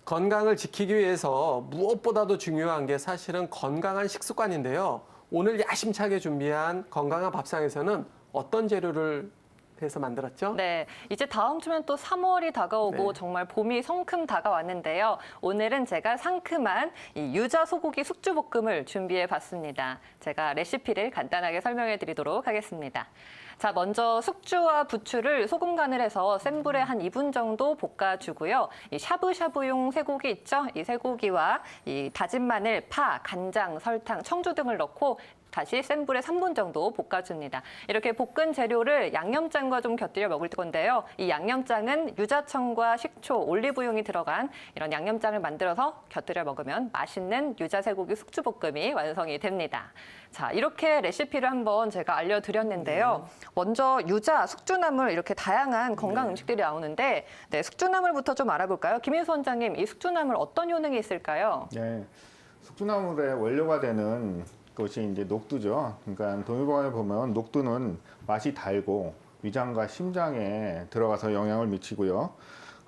건강을 지키기 위해서 무엇보다도 중요한 게 사실은 건강한 식습관인데요. 오늘 야심차게 준비한 건강한 밥상에서는 어떤 재료를 해서 만들었죠? 네, 이제 다음 주면 또 3월이 다가오고 네. 정말 봄이 성큼 다가왔는데요. 오늘은 제가 상큼한 이 유자 소고기 숙주볶음을 준비해 봤습니다. 제가 레시피를 간단하게 설명해 드리도록 하겠습니다. 자, 먼저 숙주와 부추를 소금 간을 해서 센 불에 한 2분 정도 볶아주고요. 이 샤브샤브용 쇠고기 있죠? 이 쇠고기와 이 다진 마늘, 파, 간장, 설탕, 청주 등을 넣고 다시 센 불에 3분 정도 볶아줍니다. 이렇게 볶은 재료를 양념장과 좀 곁들여 먹을 건데요. 이 양념장은 유자청과 식초, 올리브용이 들어간 이런 양념장을 만들어서 곁들여 먹으면 맛있는 유자쇠고기 숙주볶음이 완성이 됩니다. 자, 이렇게 레시피를 한번 제가 알려드렸는데요. 먼저 유자, 숙주나물 이렇게 다양한 건강 음식들이 나오는데 네, 숙주나물부터 좀 알아볼까요? 김인수 원장님, 이 숙주나물 어떤 효능이 있을까요? 네, 숙주나물의 원료가 되는 것이 이제 녹두죠. 그러니까 동의보감에 보면 녹두는 맛이 달고 위장과 심장에 들어가서 영향을 미치고요.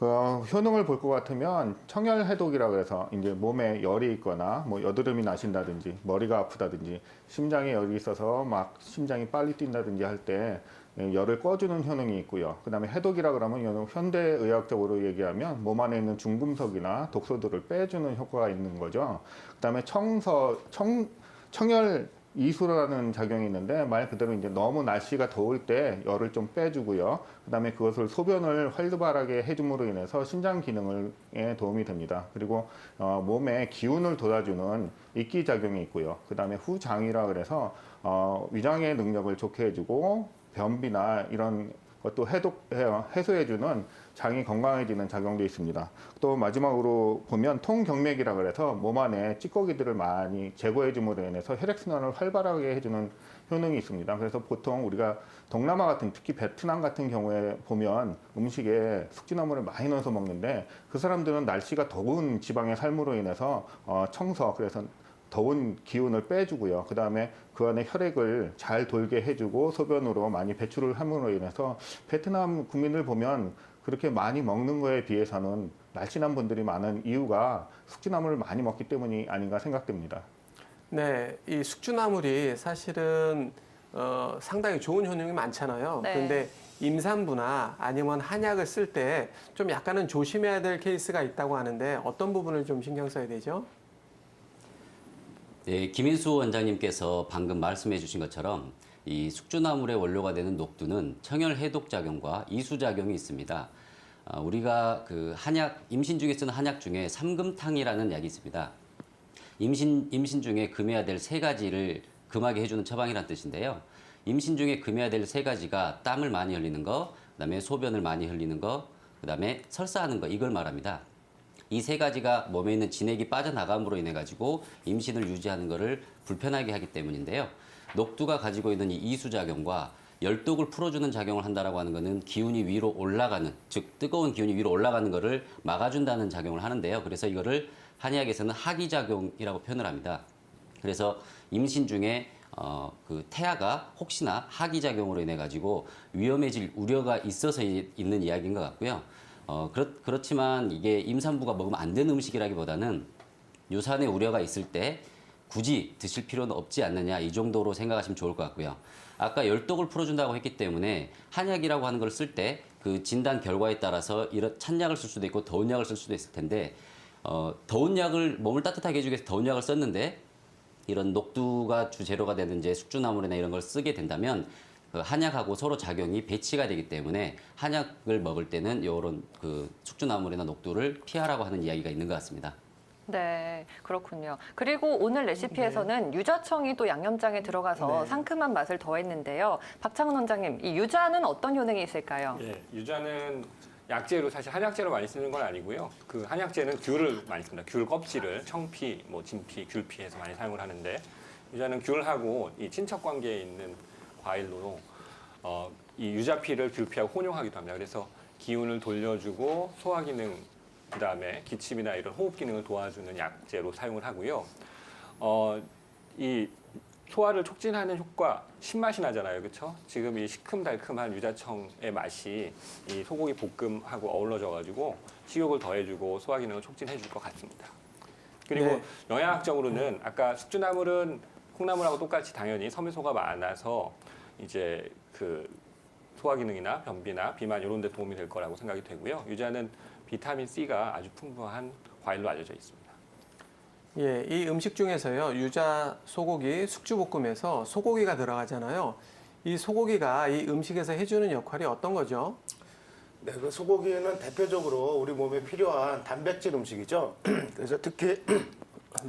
효능을 볼 것 같으면 청열해독이라고 해서 이제 몸에 열이 있거나 뭐 여드름이 나신다든지 머리가 아프다든지 심장에 열이 있어서 막 심장이 빨리 뛴다든지 할 때 열을 꺼주는 효능이 있고요. 그 다음에 해독이라 그러면 현대의학적으로 얘기하면 몸 안에 있는 중금속이나 독소들을 빼주는 효과가 있는 거죠. 그 다음에 청열 이수라는 작용이 있는데 말 그대로 이제 너무 날씨가 더울 때 열을 좀 빼주고요. 그다음에 그것을 소변을 활발하게 해줌으로 인해서 신장 기능에 도움이 됩니다. 그리고 몸에 기운을 돋아주는 이기 작용이 있고요. 그다음에 후장이라 그래서 위장의 능력을 좋게 해주고 변비나 이런 것도 해소해주는 장이 건강해지는 작용도 있습니다. 또 마지막으로 보면 통경맥이라 그래서 몸 안에 찌꺼기들을 많이 제거해줌으로 인해서 혈액순환을 활발하게 해주는 효능이 있습니다. 그래서 보통 우리가 동남아 같은 특히 베트남 같은 경우에 보면 음식에 숙주나물을 많이 넣어서 먹는데 그 사람들은 날씨가 더운 지방의 삶으로 인해서 청석 그래서 더운 기운을 빼주고요. 그 다음에 그 안에 혈액을 잘 돌게 해주고 소변으로 많이 배출을 함으로 인해서 베트남 국민을 보면 그렇게 많이 먹는 거에 비해서는 날씬한 분들이 많은 이유가 숙주나물을 많이 먹기 때문이 아닌가 생각됩니다. 네, 이 숙주나물이 사실은 상당히 좋은 효능이 많잖아요. 네. 그런데 임산부나 아니면 한약을 쓸 때 좀 약간은 조심해야 될 케이스가 있다고 하는데 어떤 부분을 좀 신경 써야 되죠? 네, 김인수 원장님께서 방금 말씀해 주신 것처럼 이 숙주나물의 원료가 되는 녹두는 청열 해독 작용과 이수 작용이 있습니다. 우리가 그 임신 중에 쓰는 한약 중에 삼금탕이라는 약이 있습니다. 임신 중에 금해야 될 세 가지를 금하게 해주는 처방이라는 뜻인데요. 임신 중에 금해야 될 세 가지가 땀을 많이 흘리는 거, 그다음에 소변을 많이 흘리는 거, 그다음에 설사하는 거 이걸 말합니다. 이 세 가지가 몸에 있는 진액이 빠져나감으로 인해 가지고 임신을 유지하는 것을 불편하게 하기 때문인데요. 녹두가 가지고 있는 이 이수작용과 열독을 풀어주는 작용을 한다라고 하는 것은 기운이 위로 올라가는, 즉 뜨거운 기운이 위로 올라가는 것을 막아준다는 작용을 하는데요. 그래서 이거를 한의학에서는 하기작용이라고 표현을 합니다. 그래서 임신 중에 그 태아가 혹시나 하기작용으로 인해 가지고 위험해질 우려가 있어서 있는 이야기인 것 같고요. 그렇지만 이게 임산부가 먹으면 안 되는 음식이라기보다는 유산의 우려가 있을 때 굳이 드실 필요는 없지 않느냐 이 정도로 생각하시면 좋을 것 같고요. 아까 열독을 풀어준다고 했기 때문에 한약이라고 하는 걸 쓸 때 그 진단 결과에 따라서 이런 찬 약을 쓸 수도 있고 더운 약을 쓸 수도 있을 텐데 더운 약을 몸을 따뜻하게 해주기 위해서 더운 약을 썼는데 이런 녹두가 주재료가 되는 이제 숙주나물이나 이런 걸 쓰게 된다면 그 한약하고 서로 작용이 배치가 되기 때문에 한약을 먹을 때는 이런 그 숙주나물이나 녹두를 피하라고 하는 이야기가 있는 것 같습니다. 네, 그렇군요. 그리고 오늘 레시피에서는 유자청이 또 양념장에 들어가서 네. 상큼한 맛을 더했는데요. 박창훈 원장님, 이 유자는 어떤 효능이 있을까요? 예, 유자는 약재로 사실 한약재로 많이 쓰는 건 아니고요. 그 한약재는 귤을 많이 씁니다. 귤 껍질을 청피, 뭐 진피, 귤피 해서 많이 사용을 하는데 유자는 귤하고 이 친척 관계에 있는 과일로 이 유자피를 귤피하고 혼용하기도 합니다. 그래서 기운을 돌려주고 소화 기능 그다음에 기침이나 이런 호흡 기능을 도와주는 약재로 사용을 하고요. 이 소화를 촉진하는 효과, 신맛이 나잖아요, 그렇죠? 지금 이 시큼달큼한 유자청의 맛이 이 소고기 볶음하고 어우러져가지고 식욕을 더해주고 소화 기능을 촉진해줄 것 같습니다. 그리고 네. 영양학적으로는 아까 숙주나물은 콩나물하고 똑같이 당연히 섬유소가 많아서 이제 그 소화 기능이나 변비나 비만 이런 데 도움이 될 거라고 생각이 되고요. 유자는 비타민 C가 아주 풍부한 과일로 알려져 있습니다. 예, 이 음식 중에서요, 유자 소고기 숙주볶음에서 소고기가 들어가잖아요. 이 소고기가 이 음식에서 해주는 역할이 어떤 거죠? 네, 그 소고기는 대표적으로 우리 몸에 필요한 단백질 음식이죠. 그래서 특히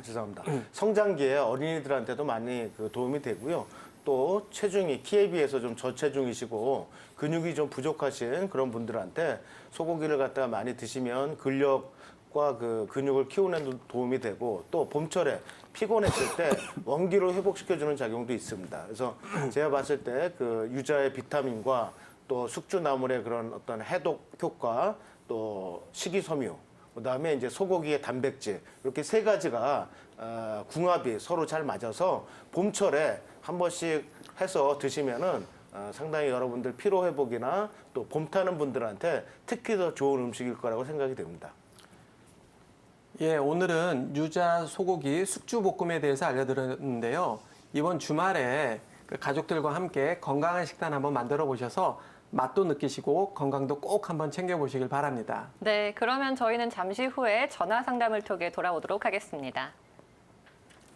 죄송합니다. 성장기에 어린이들한테도 많이 그 도움이 되고요. 또 체중이 키에 비해서 좀 저체중이시고 근육이 좀 부족하신 그런 분들한테 소고기를 갖다가 많이 드시면 근력과 그 근육을 키우는 데 도움이 되고 또 봄철에 피곤했을 때 원기로 회복시켜주는 작용도 있습니다. 그래서 제가 봤을 때 그 유자의 비타민과 또 숙주나물의 그런 어떤 해독 효과, 또 식이섬유, 그다음에 이제 소고기의 단백질 이렇게 세 가지가 궁합이 서로 잘 맞아서 봄철에 한 번씩 해서 드시면은 상당히 여러분들 피로 회복이나 또 봄 타는 분들한테 특히 더 좋은 음식일 거라고 생각이 됩니다. 예, 오늘은 유자 소고기 숙주볶음에 대해서 알려드렸는데요. 이번 주말에 그 가족들과 함께 건강한 식단 한번 만들어 보셔서 맛도 느끼시고 건강도 꼭 한번 챙겨보시길 바랍니다. 네, 그러면 저희는 잠시 후에 전화 상담을 통해 돌아오도록 하겠습니다.